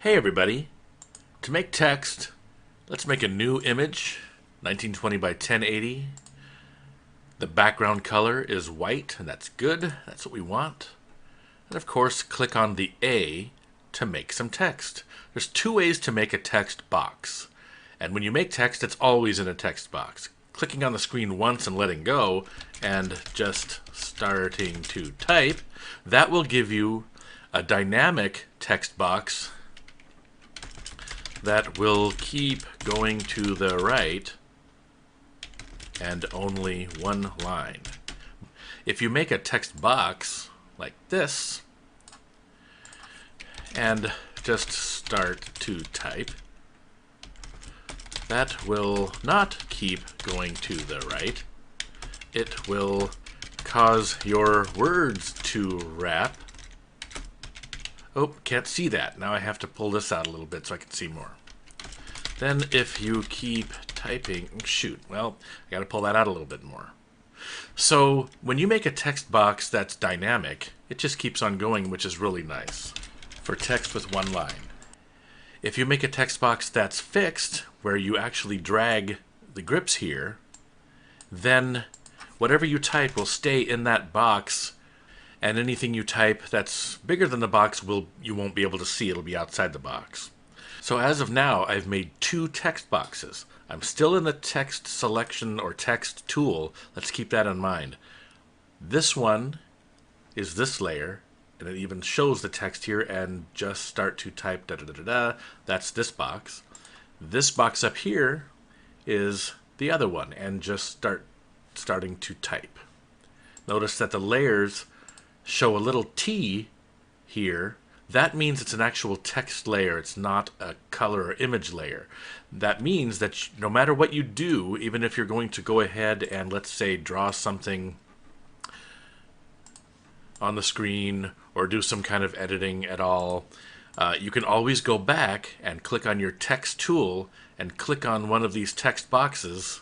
Hey everybody, to make text, let's make a new image, 1920 by 1080. The background color is white, and that's good, that's what we want. And of course, click on the A to make some text. There's two ways to make a text box. And when you make text, it's always in a text box. Clicking on the screen once and letting go, and just starting to type, that will give you a dynamic text box that will keep going to the right and only one line. If you make a text box like this and just start to type, that will not keep going to the right. It will cause your words to wrap. Oh, can't see that. Now I have to pull this out a little bit so I can see more. Then if you keep typing, shoot, well, I got to pull that out a little bit more. So when you make a text box that's dynamic, it just keeps on going, which is really nice for text with one line. If you make a text box that's fixed, where you actually drag the grips here, then whatever you type will stay in that box, and anything you type that's bigger than the box you won't be able to see. It'll be outside the box. So as of now, I've made two text boxes. I'm still in the text selection or text tool. Let's keep that in mind. This one is this layer, and it even shows the text here, and just start to type da da da da da. That's this box. This box up here is the other one, and just starting to type. Notice that the layers show a little T here. That means it's an actual text layer. It's not a color or image layer. That means that no matter what you do, even if you're going to go ahead and, let's say, draw something on the screen or do some kind of editing at all, you can always go back and click on your text tool and click on one of these text boxes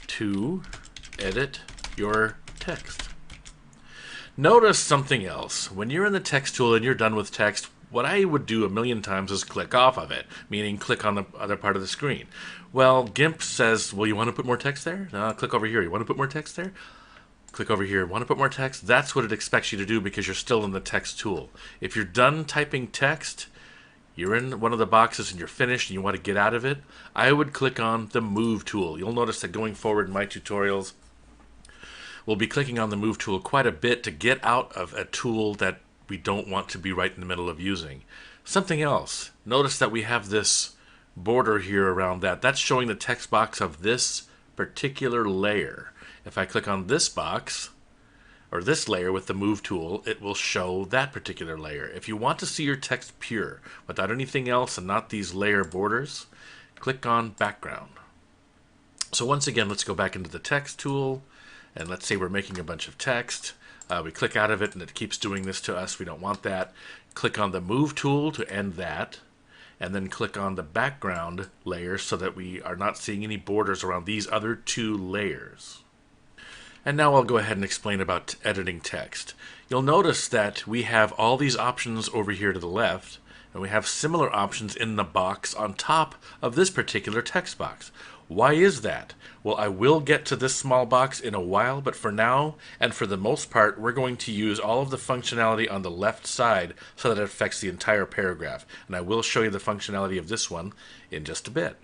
to edit your text. Notice something else. When you're in the text tool and you're done with text, what I would do a million times is click off of it, meaning click on the other part of the screen. Well, GIMP says, well, you want to put more text there? Click over here. You want to put more text there? Click over here. Want to put more text? That's what it expects you to do because you're still in the text tool. If you're done typing text, you're in one of the boxes and you're finished and you want to get out of it, I would click on the Move tool. You'll notice that going forward in my tutorials, we'll be clicking on the Move tool quite a bit to get out of a tool that we don't want to be right in the middle of using. Something else, notice that we have this border here around that. That's showing the text box of this particular layer. If I click on this box, or this layer with the Move tool, it will show that particular layer. If you want to see your text pure, without anything else and not these layer borders, click on Background. So once again, let's go back into the text tool, and let's say we're making a bunch of text. We click out of it and it keeps doing this to us. We don't want that. Click on the Move tool to end that, and then click on the background layer so that we are not seeing any borders around these other two layers. And now I'll go ahead and explain about editing text. You'll notice that we have all these options over here to the left, and we have similar options in the box on top of this particular text box. Why is that? Well, I will get to this small box in a while, but for now, and for the most part, we're going to use all of the functionality on the left side so that it affects the entire paragraph. And I will show you the functionality of this one in just a bit.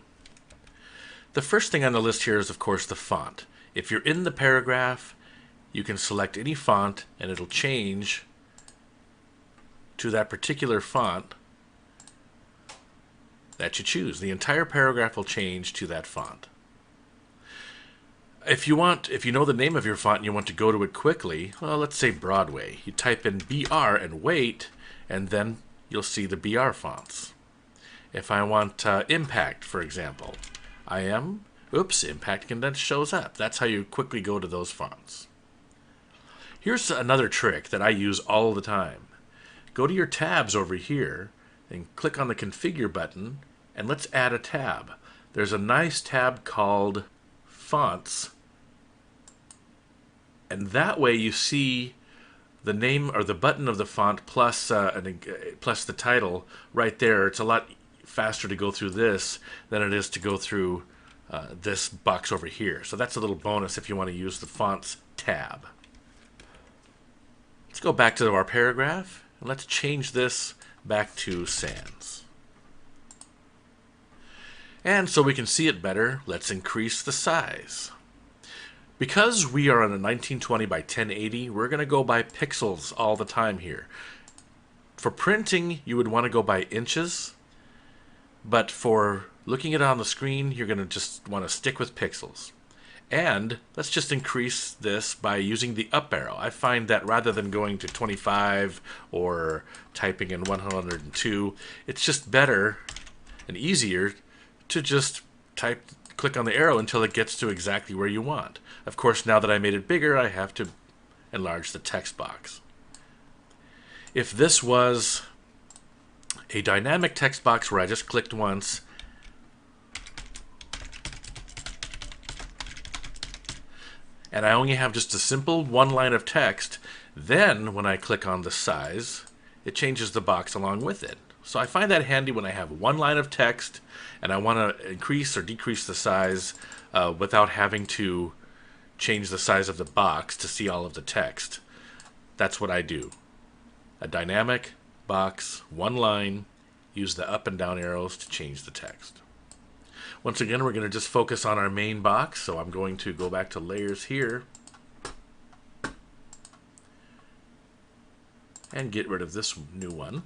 The first thing on the list here is, of course, the font. If you're in the paragraph, you can select any font and it'll change to that particular font that you choose. The entire paragraph will change to that font. If you know the name of your font and you want to go to it quickly, well, let's say Broadway. You type in BR and wait, and then you'll see the BR fonts. If I want Impact, for example, Impact Condensed shows up. That's how you quickly go to those fonts. Here's another trick that I use all the time. Go to your tabs over here and click on the Configure button, and let's add a tab. There's a nice tab called Fonts, and that way you see the name or the button of the font plus plus the title right there, it's a lot faster to go through this than it is to go through this box over here. So that's a little bonus if you want to use the Fonts tab. Let's go back to our paragraph and let's change this back to sans. And so we can see it better, let's increase the size. Because we are on a 1920 by 1080, we're going to go by pixels all the time here. For printing, you would want to go by inches, but for looking at it on the screen, you're going to just want to stick with pixels. And let's just increase this by using the up arrow. I find that rather than going to 25 or typing in 102, it's just better and easier to just click on the arrow until it gets to exactly where you want. Of course, now that I made it bigger, I have to enlarge the text box. If this was a dynamic text box where I just clicked once, and I only have just a simple one line of text, then when I click on the size, it changes the box along with it. So I find that handy when I have one line of text and I want to increase or decrease the size without having to change the size of the box to see all of the text. That's what I do. A dynamic box, one line, use the up and down arrows to change the text. Once again, we're going to just focus on our main box, so I'm going to go back to layers here and get rid of this new one.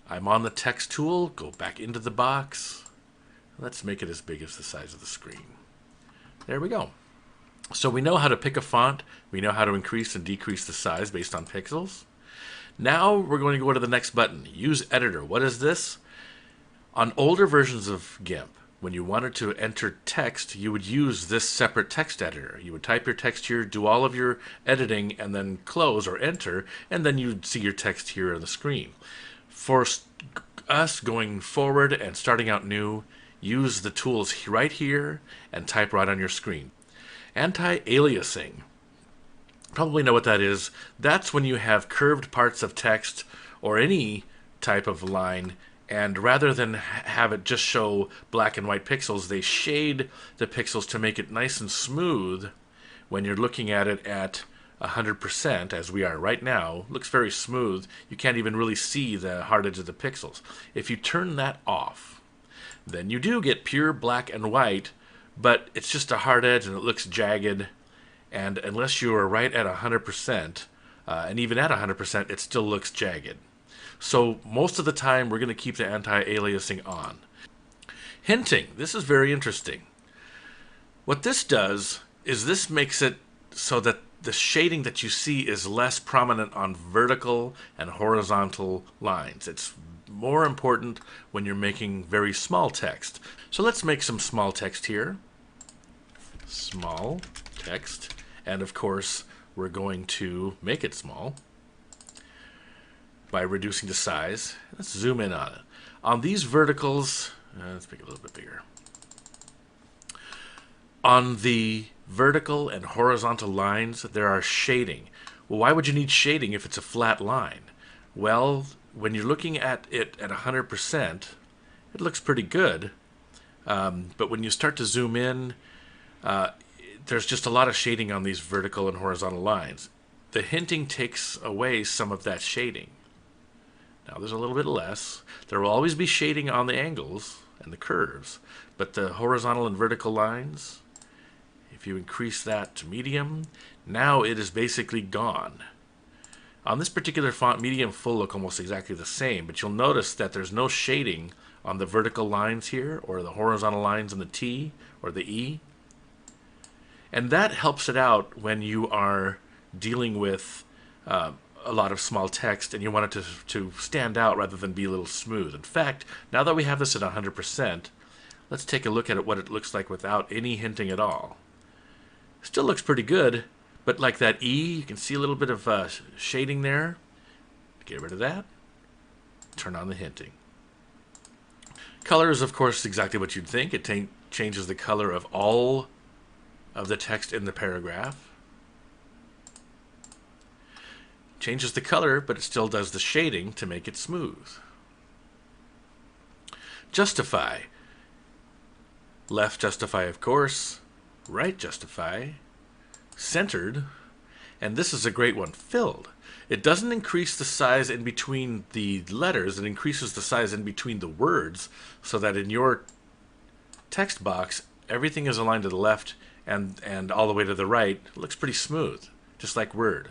I'm on the text tool, go back into the box. Let's make it as big as the size of the screen. There we go. So we know how to pick a font, we know how to increase and decrease the size based on pixels. Now we're going to go to the next button, Use Editor. What is this? On older versions of GIMP, when you wanted to enter text, you would use this separate text editor. You would type your text here, do all of your editing, and then close or enter, and then you'd see your text here on the screen. For us going forward and starting out new, use the tools right here and type right on your screen. Anti-Aliasing. Probably know what that is. That's when you have curved parts of text or any type of line, and rather than have it just show black and white pixels, they shade the pixels to make it nice and smooth when you're looking at it at 100%, as we are right now. Looks very smooth. You can't even really see the hard edge of the pixels. If you turn that off, then you do get pure black and white, but it's just a hard edge and it looks jagged, and unless you are right at 100%, and even at 100%, it still looks jagged. So most of the time we're going to keep the anti-aliasing on. Hinting. This is very interesting. What this does is this makes it so that the shading that you see is less prominent on vertical and horizontal lines. It's more important when you're making very small text. So let's make some small text here. Small text. And of course, we're going to make it small by reducing the size. Let's zoom in on it. On these verticals, let's make it a little bit bigger. On the vertical and horizontal lines, there are shading. Well, why would you need shading if it's a flat line? Well, when you're looking at it at 100%, it looks pretty good. But when you start to zoom in, there's just a lot of shading on these vertical and horizontal lines. The hinting takes away some of that shading. Now there's a little bit less. There will always be shading on the angles and the curves, but the horizontal and vertical lines, if you increase that to medium, now it is basically gone. On this particular font, medium full look almost exactly the same, but you'll notice that there's no shading on the vertical lines here, or the horizontal lines in the T or the E. And that helps it out when you are dealing with a lot of small text and you want it to stand out rather than be a little smooth. In fact, now that we have this at 100%, let's take a look at what it looks like without any hinting at all. Still looks pretty good, but like that E, you can see a little bit of shading there. Get rid of that. Turn on the hinting. Color is, of course, exactly what you'd think. It changes the color of all of the text in the paragraph. Changes the color, but it still does the shading to make it smooth. Justify. Left justify, of course. Right justify. Centered. And this is a great one, filled. It doesn't increase the size in between the letters, it increases the size in between the words, so that in your text box, everything is aligned to the left and all the way to the right. It looks pretty smooth, just like Word.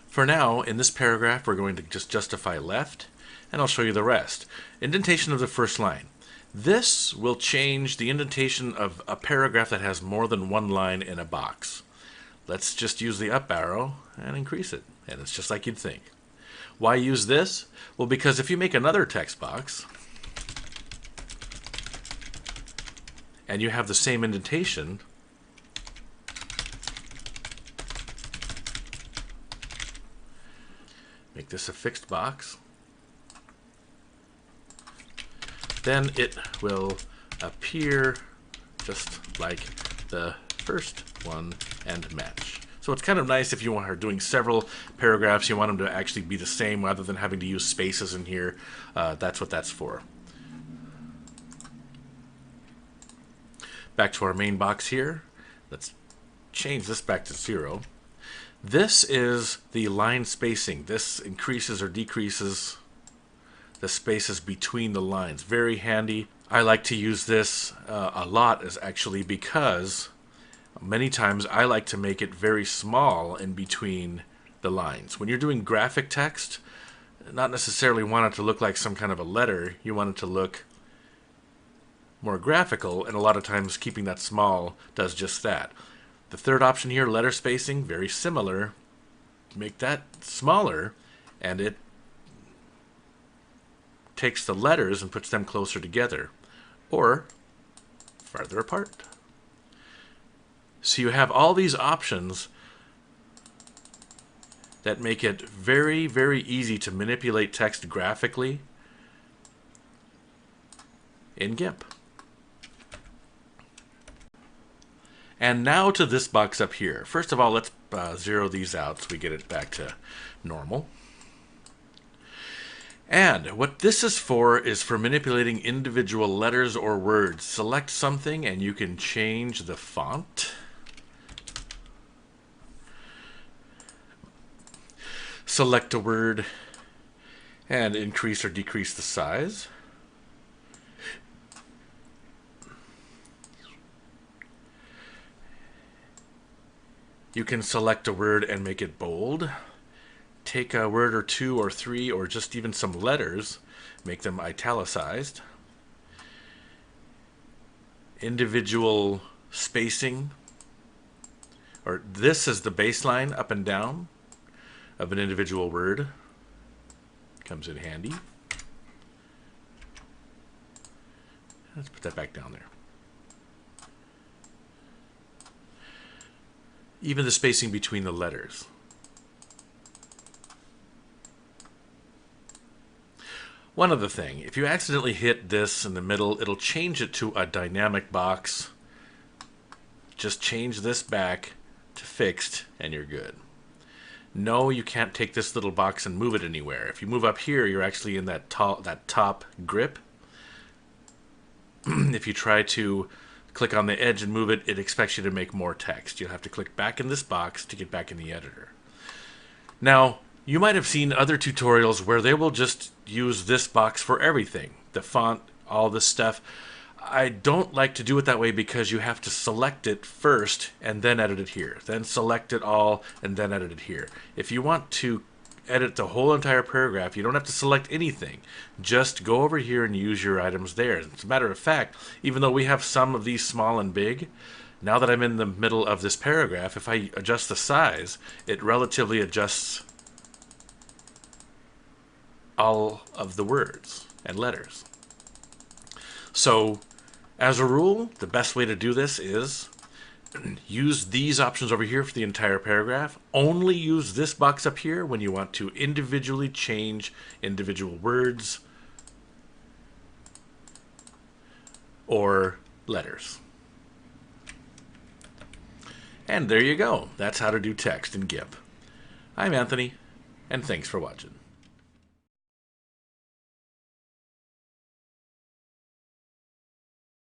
For now, in this paragraph, we're going to just justify left, and I'll show you the rest. Indentation of the first line. This will change the indentation of a paragraph that has more than one line in a box. Let's just use the up arrow and increase it, and it's just like you'd think. Why use this? Well, because if you make another text box, and you have the same indentation, make this a fixed box, then it will appear just like the first one and match. So it's kind of nice if you are doing several paragraphs, you want them to actually be the same rather than having to use spaces in here. That's what that's for. Back to our main box here. Let's change this back to 0. This is the line spacing. This increases or decreases the spaces between the lines. Very handy. I like to use this a lot because many times I like to make it very small in between the lines. When you're doing graphic text, not necessarily want it to look like some kind of a letter, you want it to look more graphical, and a lot of times keeping that small does just that. The third option here, letter spacing, very similar. Make that smaller, and it takes the letters and puts them closer together, or farther apart. So you have all these options that make it very, very easy to manipulate text graphically in GIMP. And now to this box up here. First of all, let's zero these out so we get it back to normal. And what this is for manipulating individual letters or words. Select something and you can change the font. Select a word and increase or decrease the size. You can select a word and make it bold. Take a word or two or three or just even some letters, make them italicized. Individual spacing, or this is the baseline up and down of an individual word. Comes in handy. Let's put that back down there. Even the spacing between the letters. One other thing, if you accidentally hit this in the middle, it'll change it to a dynamic box. Just change this back to fixed and you're good. No, you can't take this little box and move it anywhere. If you move up here, you're actually in that top grip. If you try to click on the edge and move it, it expects you to make more text. You'll have to click back in this box to get back in the editor. Now, you might have seen other tutorials where they will just use this box for everything. The font, all this stuff. I don't like to do it that way because you have to select it first and then edit it here. Then select it all and then edit it here. If you want to edit the whole entire paragraph, you don't have to select anything. Just go over here and use your items there. As a matter of fact, even though we have some of these small and big, now that I'm in the middle of this paragraph, if I adjust the size, it relatively adjusts all of the words and letters. So, as a rule, the best way to do this is use these options over here for the entire paragraph. Only use this box up here when you want to individually change individual words or letters. And there you go. That's how to do text in GIMP. I'm Anthony, and thanks for watching.